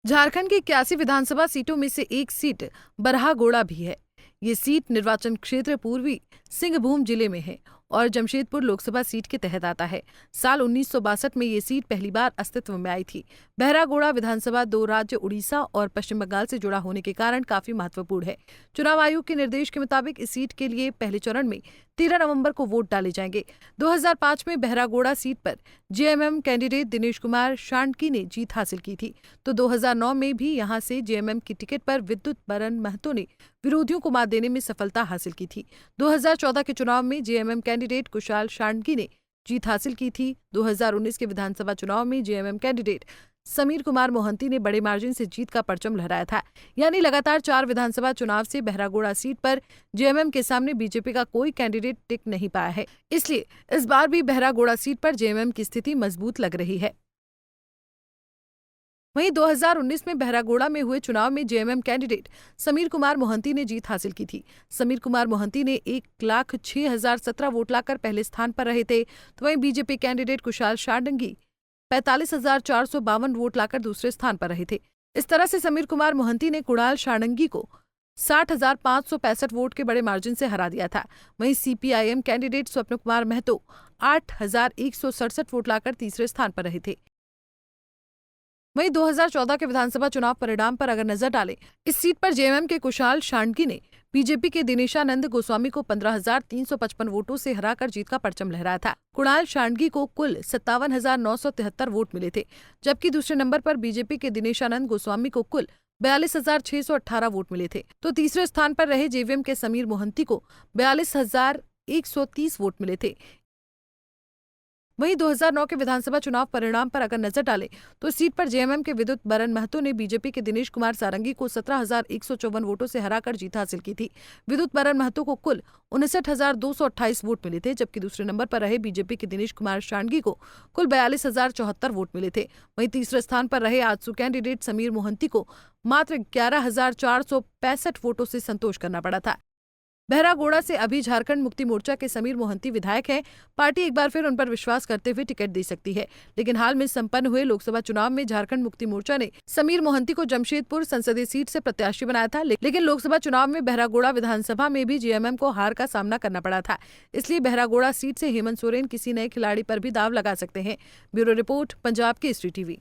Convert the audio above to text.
झारखंड की 81 विधानसभा सीटों में से एक सीट बरहागोड़ा भी है। ये सीट निर्वाचन क्षेत्र पूर्वी सिंहभूम जिले में है और जमशेदपुर लोकसभा सीट के तहत आता है। साल 1962 में ये सीट पहली बार अस्तित्व में आई थी। बहरागोड़ा विधानसभा दो राज्य उड़ीसा और पश्चिम बंगाल से जुड़ा होने के कारण काफी महत्वपूर्ण है। चुनाव आयोग के निर्देश के मुताबिक इस सीट के लिए पहले चरण में 13 नवंबर को वोट डाले जाएंगे। 2005 में बहरागोड़ा सीट पर जेएमएम कैंडिडेट दिनेश कुमार शांडकी ने जीत हासिल की थी, तो 2009 में भी यहां से जेएमएम की टिकट पर विद्युत बरन महतो ने विरोधियों को मात देने में सफलता हासिल की थी। 2014 के चुनाव में जेएमएम कैंडिडेट कुशाल शांडकी ने जीत हासिल की थी। 2019 के विधानसभा चुनाव में जेएमएम कैंडिडेट समीर कुमार मोहंती ने बड़े मार्जिन से जीत का परचम लहराया था। यानी लगातार 4 विधानसभा चुनाव से बहरागोड़ा सीट पर जेएमएम के सामने बीजेपी का कोई कैंडिडेट टिक नहीं पाया है। इसलिए इस बार भी बहरागोड़ा सीट पर जेएमएम की स्थिति मजबूत लग रही है। वहीं 2019 में बहरागोड़ा में हुए चुनाव में जेएमएम कैंडिडेट समीर कुमार मोहंती ने जीत हासिल की थी। समीर कुमार मोहंती ने 1,06,017 वोट लाकर पहले स्थान पर रहे थे, तो वहीं बीजेपपी कैंडिडेट कुशाल शांडगी 45,452 वोट लाकर दूसरे स्थान पर रहे थे। इस तरह से समीर कुमार मोहंती ने कुणाल शांडगी को 60,565 वोट के बड़े मार्जिन से हरा दिया था। वहीं सीपीआईएम कैंडिडेट स्वप्न कुमार महतो 8,167 वोट लाकर तीसरे स्थान पर रहे थे। वहीं 2014 के विधानसभा चुनाव परिणाम पर अगर नजर डालें, इस सीट पर जेएमएम के कुशाल शांडगी ने बीजेपी के दिनेशानंद गोस्वामी को 15,355 वोटों से हराकर जीत का परचम लहराया था। कुणाल शांडगी को कुल 57,973 वोट मिले थे, जबकि दूसरे नंबर पर बीजेपी के दिनेशानंद गोस्वामी को कुल 42,618 वोट मिले थे, तो तीसरे स्थान पर रहे जेवीएम के समीर मोहंती को 42,130 वोट मिले थे। वहीं 2009 के विधानसभा चुनाव परिणाम पर अगर नजर डालें, तो सीट पर जेएमएम के विद्युत बरन महतो ने बीजेपी के दिनेश कुमार सारंगी को 17,154 वोटों से हराकर जीत हासिल की थी। विद्युत बरन महतो को कुल 59,228 वोट मिले थे, जबकि दूसरे नंबर पर रहे बीजेपी के दिनेश कुमार शांडगी को कुल 42,074 वोट मिले थे। वहीं तीसरे स्थान पर रहे आजसू कैंडिडेट समीर मोहंती को मात्र 11,465 वोटों से संतोष करना पड़ा था। बहरागोड़ा से अभी झारखंड मुक्ति मोर्चा के समीर मोहंती विधायक हैं। पार्टी एक बार फिर उन पर विश्वास करते हुए टिकट दे सकती है, लेकिन हाल में संपन्न हुए लोकसभा चुनाव में झारखंड मुक्ति मोर्चा ने समीर मोहंती को जमशेदपुर संसदीय सीट से प्रत्याशी बनाया था, लेकिन लोकसभा चुनाव में बहरागोड़ा विधानसभा में भी जेएमएम को हार का सामना करना पड़ा था। इसलिए बहरागोड़ा सीट से हेमंत सोरेन किसी नए खिलाड़ी पर भी दाव लगा सकते हैं। Bureau report, Punjab Kesari TV.